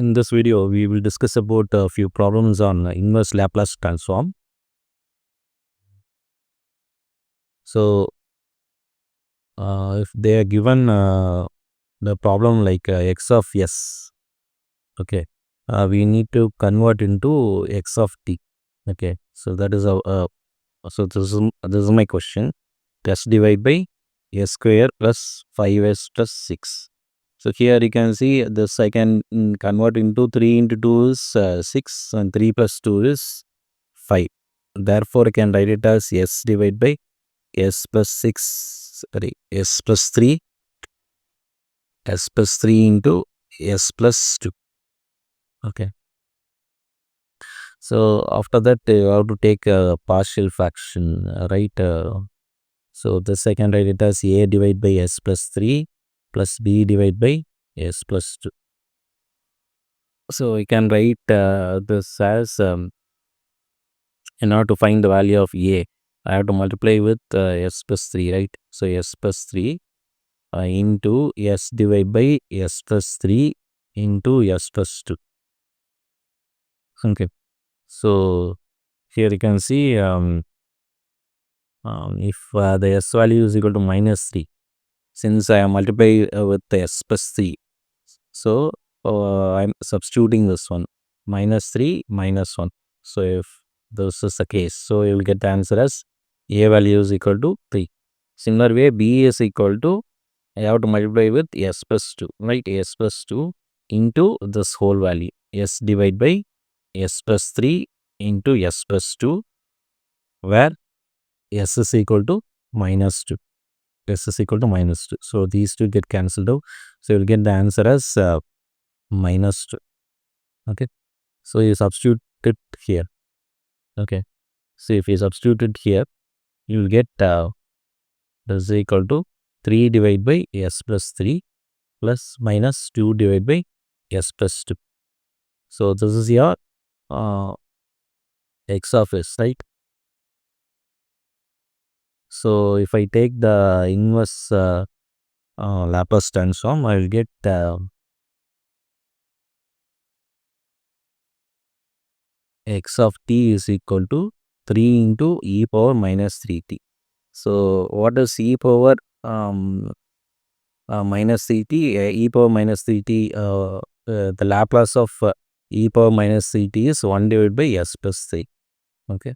In this video, we will discuss about a few problems on inverse Laplace transform. So, if they are given the problem like x of s, okay, we need to convert into x of t. Okay, so that is so this is my question. S divided by s square plus 5s plus 6. So here you can see this I can convert into 3 into 2 is 6 and 3 plus 2 is 5. Therefore, I can write it as s divided by s plus 6, sorry, s plus 3 into s plus 2. Okay. So after that, you have to take a partial fraction, right? So this I can write it as a divided by s plus 3 plus b divided by s plus 2. So we can write this as in order to find the value of a, I have to multiply with s plus 3, right? So s plus 3 into s divided by s plus 3 into s plus 2. Okay. So here you can see if the s value is equal to minus 3, since I am multiplying with the s plus 3. So I'm substituting this one, minus 3 minus 1. So if this is the case, so you will get the answer as a value is equal to 3. Similar way, b is equal to, I have to multiply with s plus 2, right? S plus 2 into this whole value, s divided by s plus 3 into s plus 2, where s is equal to minus 2. S is equal to minus 2. So these two get cancelled out. So you will get the answer as minus 2. Okay. So you substitute it here. Okay. So if you substitute it here, you will get this is equal to 3 divided by s plus 3 plus minus 2 divided by s plus 2. So this is your x of s, right? So if I take the inverse Laplace transform, I will get x of t is equal to 3 into e power minus 3t. So what is e power minus 3t? E power minus 3t, the Laplace of e power minus 3t is 1 divided by s plus 3. Okay.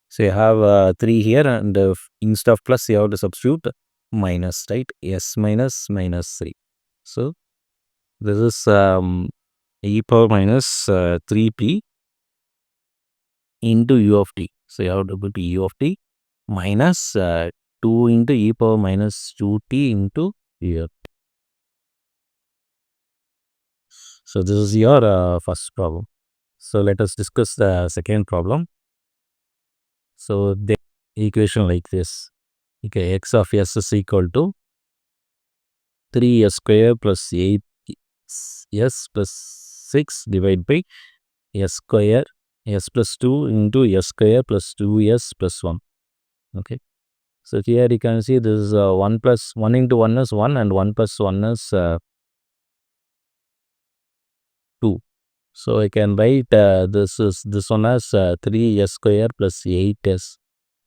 So you have 3 here, and instead of plus you have to substitute minus, right? S minus minus 3. So this is e power minus 3p into u of t. So you have to put u of t minus 2 into e power minus 2t into u of t. So this is your first problem. So let us discuss the second problem. So the equation like this. Okay, x of s is equal to 3s square plus 8s plus 6 divided by s square, s plus 2 into s square plus 2s plus 1. Okay. So here you can see this is 1 plus 1 into 1 is 1 and 1 plus 1 is 2. So I can write this one as 3s square plus 8s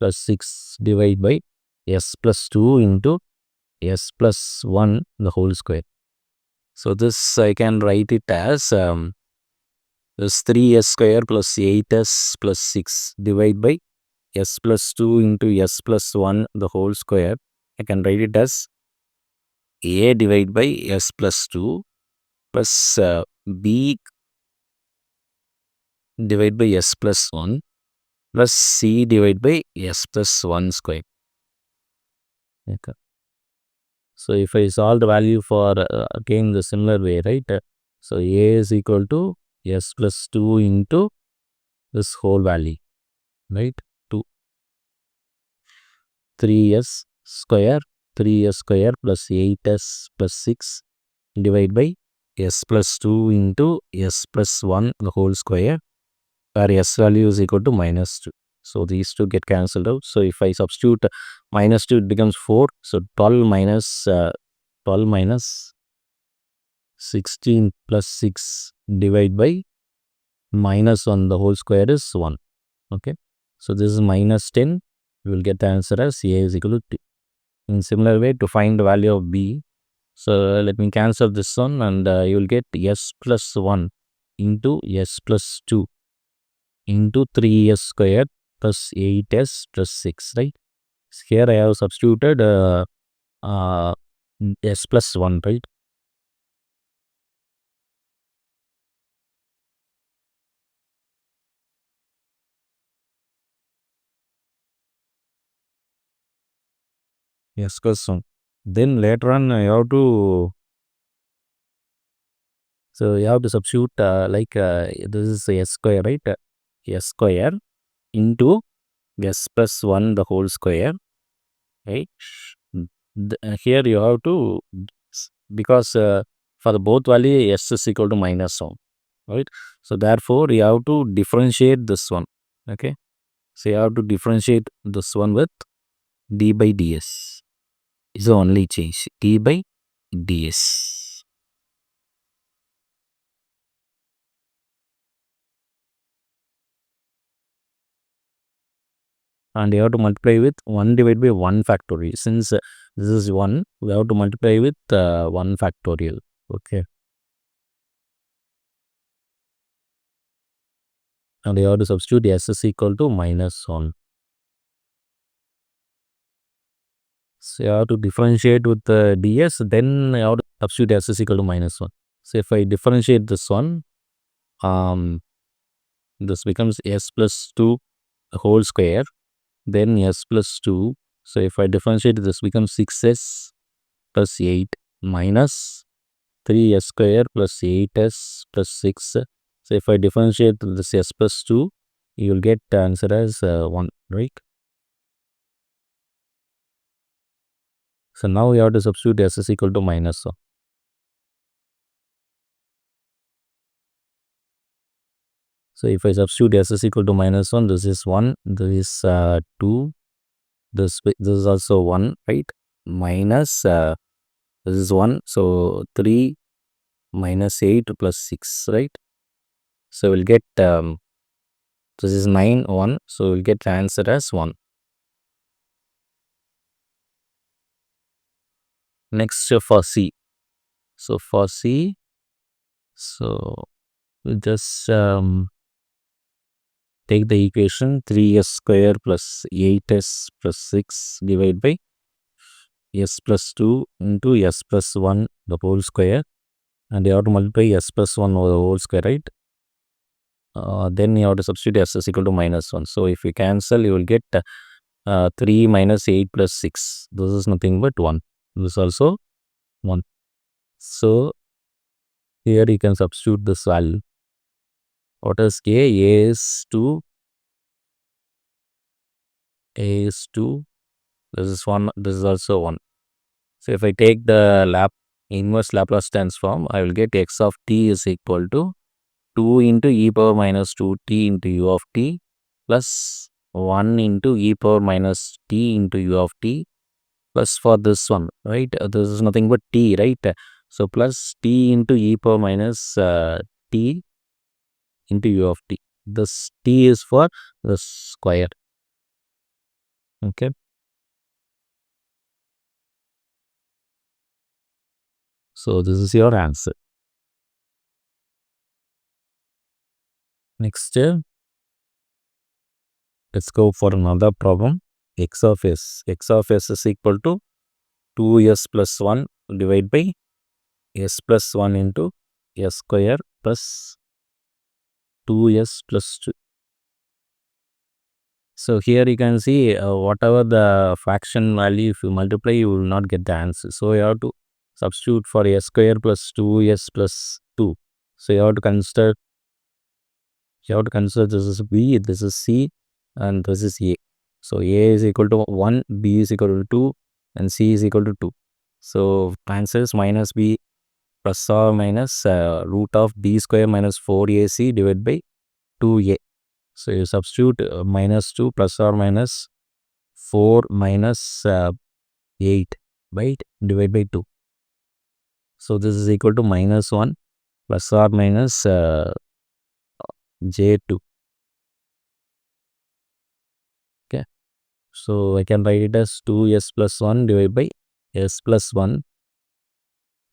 plus 6 divided by s plus 2 into s plus 1 the whole square. So this I can write it as this 3s square plus 8s plus 6 divided by s plus 2 into s plus 1 the whole square. I can write it as a divided by s plus 2 plus b divided by s plus 1 plus c divided by s plus 1 square. Okay. So if I solve the value for again the similar way, right? So a is equal to s plus 2 into this whole value, right? 2 3s square plus 8s plus 6 divided by s plus 2 into s plus 1 the whole square, where s value is equal to minus 2. So these two get cancelled out. So if I substitute minus 2, it becomes 4. So 12 minus 16 plus 6 divided by minus 1 the whole square is 1. Okay. So this is minus 10. You will get the answer as A is equal to 2. In similar way, to find the value of B, so let me cancel this one, and you will get S plus 1 into S plus 2 into 3S squared plus 8S plus 6, right? Here I have substituted uh, S plus 1, right? S plus 1. Then later on, you have to substitute this is S square, right? S square into S plus 1 the whole square, right? Here you have to, because for the both value S is equal to minus 1, right? So therefore you have to differentiate this one. Okay, so you have to differentiate this one with d by ds is the only change, d by ds. And you have to multiply with 1 divided by 1 factorial. Since this is 1, we have to multiply with 1 factorial. Okay, and you have to substitute s is equal to minus 1. So you have to differentiate with ds, then you have to substitute s is equal to minus 1. So if I differentiate this one, this becomes s plus 2 whole square, then s plus 2. So if I differentiate, this becomes 6s plus 8 minus 3s square plus 8s plus 6. So if I differentiate this s plus 2, you will get the answer as 1, right? So now you have to substitute s is equal to minus 1. So if I substitute s is equal to minus 1, this is 1, this is 2, this is also 1, right? Minus this is 1, so 3 minus 8 plus 6, right? So we'll get this is 9, 1, so we'll get the answer as 1. Next for C. So for C, so we just take the equation 3s square plus 8s plus 6 divided by s plus 2 into s plus 1 the whole square, and you have to multiply s plus 1 over the whole square, right? Then you have to substitute s is equal to minus 1. So if you cancel, you will get 3 minus 8 plus 6. This is nothing but 1. This is also 1. So here you can substitute this value. What is A? A is 2. A is 2. This is 1. This is also 1. So if I take the inverse Laplace transform, I will get x of t is equal to 2 into e power minus 2t into u of t plus 1 into e power minus t into u of t plus for this one, right? This is nothing but t, right? So plus t into e power minus t into u of t. This t is for the square. Okay. So this is your answer. Next, let's go for another problem. X of s. X of s is equal to 2s plus 1 divided by s plus 1 into s square plus 2s plus 2. So here you can see whatever the fraction value, if you multiply, you will not get the answer. So you have to substitute for s square plus 2s plus 2. So you have to consider this is b, this is c, and this is a. So a is equal to 1, b is equal to 2, and c is equal to 2. So answer is minus b plus or minus root of b square minus 4ac divided by 2a. So you substitute minus 2 plus or minus 4 minus 8 by divided by 2. So this is equal to minus 1 plus or minus j2. Okay. So I can write it as 2s plus 1 divided by s plus 1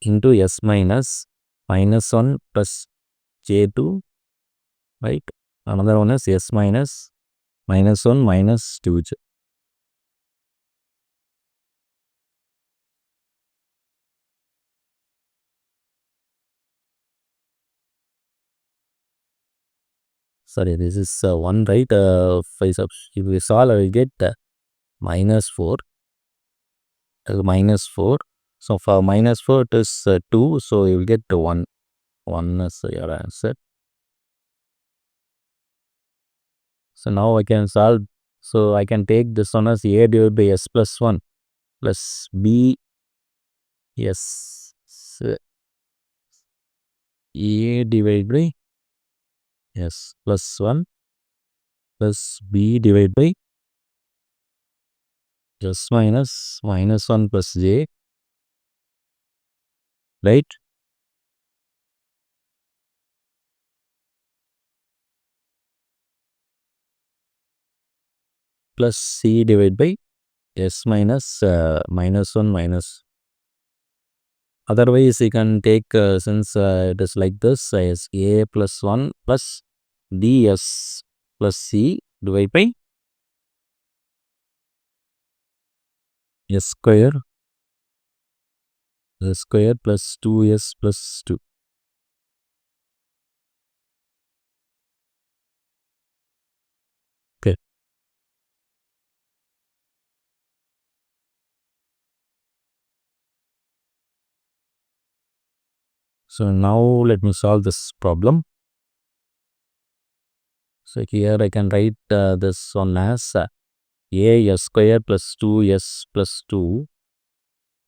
into s minus minus 1 plus j2, right? Another one is s minus minus 1 minus 2j. Sorry, this is 1, right? If we solve, I will get minus 4. Minus 4. So for minus 4, it is 2. So you will get 1. 1 is your answer. So now I can solve. So I can take this one as a divided by s plus 1 plus b s a divided by s plus 1 plus b divided by s minus minus 1 plus j, right? Plus c divided by s minus minus 1 minus. Otherwise, you can take since it is like this as a plus 1 plus ds plus c divided by s square plus 2s plus 2. Okay. So now let me solve this problem. So here I can write this one as a s square plus 2s plus 2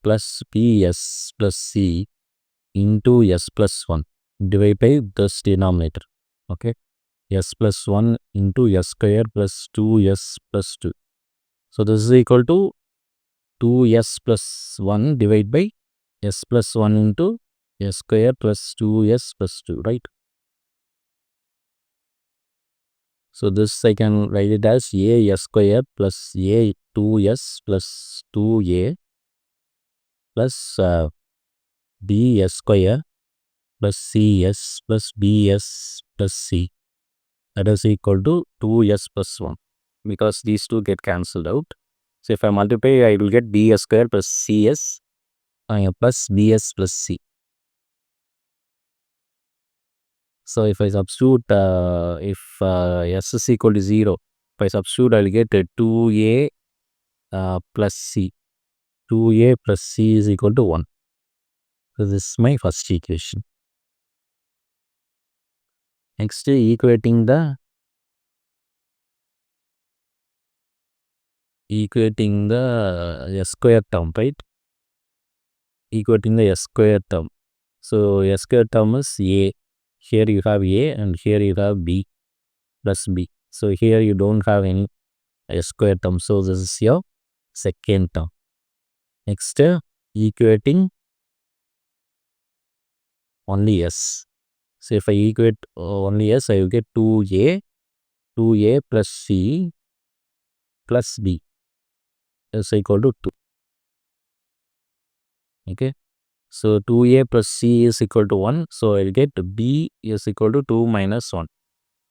plus bs plus c into s plus 1 divided by this denominator. Okay. S plus 1 into s square plus 2s plus 2. So this is equal to 2s plus 1 divided by s plus 1 into s square plus 2s plus 2, right? So this I can write it as a s square plus a 2s plus 2a plus b s square plus cs plus bs plus c. That is equal to 2s plus 1 because these two get cancelled out. So if I multiply, I will get bs square plus cs plus bs plus c. So if I substitute, if s is equal to 0, if I substitute, I will get 2a plus c. 2a plus c is equal to 1. So this is my first equation. Next, equating the s square term, right? Equating the s square term. So s square term is a. Here you have a and here you have b plus b. So here you don't have any s square term. So this is your second term. Next, equating only s. So if I equate only s, I will get 2a plus c plus b is equal to 2. Okay. So 2a plus c is equal to 1. So I will get b is equal to 2 minus 1.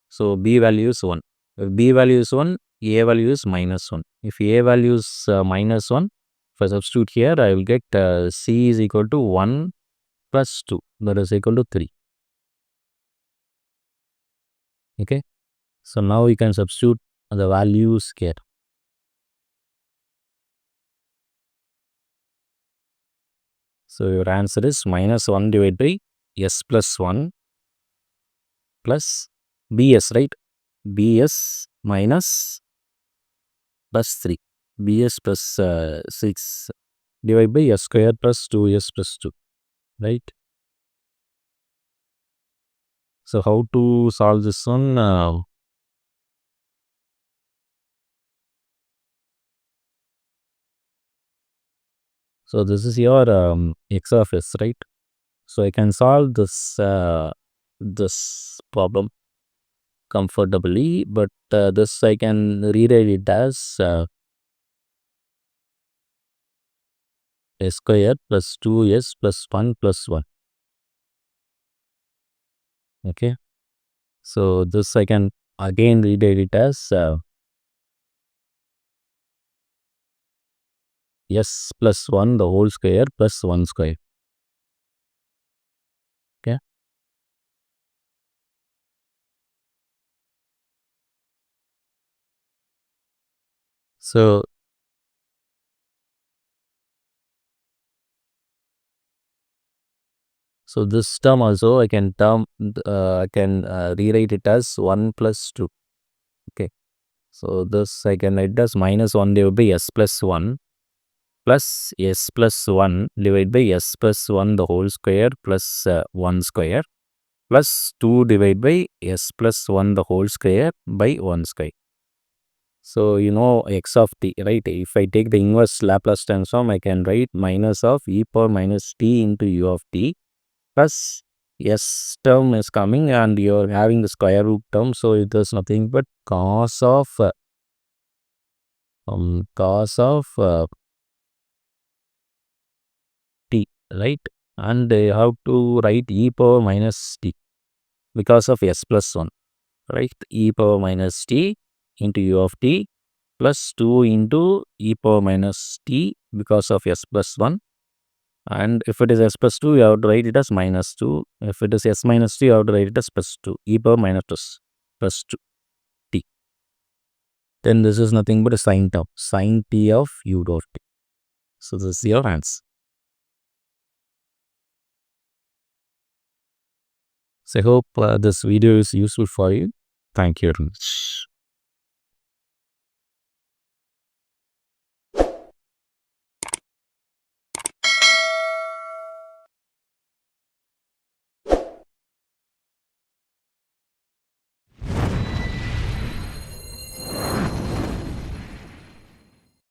So b value is 1. If b value is 1, a value is minus 1. If a value is minus 1, if I substitute here, I will get c is equal to 1 plus 2. That is equal to 3. Okay. So now you can substitute the values here. So your answer is minus 1 divided by s plus 1 plus bs, right? Bs minus plus 3. Bs plus 6 divided by s square plus 2s plus 2, right? So how to solve this one? So this is your x of s, right? So I can solve this problem comfortably, but this I can rewrite it as s square plus 2s plus 1 plus 1. Okay. So this I can again rewrite it as s plus 1 the whole square plus 1 square. Okay. So this term also I can rewrite it as 1 plus 2. Okay. So this I can write as minus 1 divided by s plus 1 plus s plus 1 divided by s plus 1 the whole square plus 1 square plus 2 divided by s plus 1 the whole square by 1 square. So you know x of t, right? If I take the inverse Laplace transform, I can write minus of e power minus t into u of t plus s term is coming and you're having the square root term, so it is nothing but cos of t, right? And I have to write e power minus t because of s plus 1, right? E power minus t into u of t plus 2 into e power minus t because of s plus 1. And if it is s plus 2, you have to write it as minus 2. If it is s minus 2, you have to write it as plus 2. E power minus plus 2 t. Then this is nothing but a sine term. Sine t of u dot t. So this is your answer. So I hope this video is useful for you. Thank you very much.